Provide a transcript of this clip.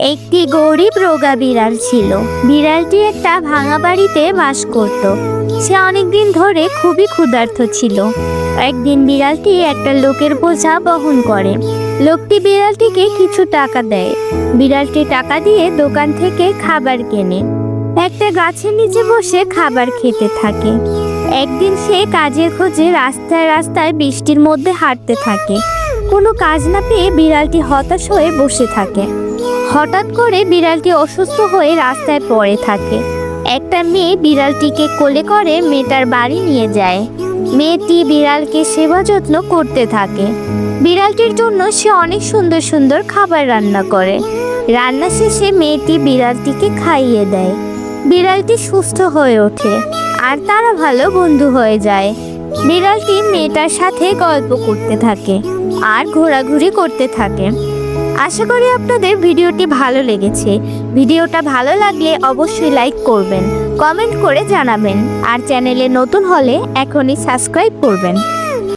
একটি গরিব রোগা বিড়াল ছিল। বিড়ালটি একটা ভাঙা বাড়িতে বাস করত। সে অনেকদিন ধরে খুবই ক্ষুধার্ত ছিল। একদিন বিড়ালটি একটা লোকের বোঝা বহন করে। লোকটি বিড়ালটিকে কিছু টাকা দেয়। বিড়ালটি টাকা দিয়ে দোকান থেকে খাবার কেনে। একটা গাছের নিচে বসে খাবার খেতে থাকে। একদিন সে কাজের খোঁজে রাস্তায় রাস্তায় বৃষ্টির মধ্যে হাঁটতে থাকে। কোনো কাজ না পেয়ে বিড়ালটি হতাশ হয়ে বসে থাকে। হঠাৎ করে বিড়ালটি অসুস্থ হয়ে রাস্তায় পড়ে থাকে। একটা মেয়ে বিড়ালটিকে কোলে করে মেয়েটার বাড়ি নিয়ে যায়। মেয়েটি বিড়ালকে সেবা যত্ন করতে থাকে। বিড়ালটির জন্য সে অনেক সুন্দর সুন্দর খাবার রান্না করে। রান্না শেষে মেয়েটি বিড়ালটিকে খাইয়ে দেয়। বিড়ালটি সুস্থ হয়ে ওঠে আর তারা ভালো বন্ধু হয়ে যায়। বিড়ালটি মেয়েটার সাথে গল্প করতে থাকে আর ঘোরাঘুরি করতে থাকে। আশা করি আপনাদের ভিডিওটি ভালো লেগেছে। ভিডিওটা ভালো লাগলে অবশ্যই লাইক করবেন, কমেন্ট করে জানাবেন আর চ্যানেলে নতুন হলে এখনই সাবস্ক্রাইব করবেন।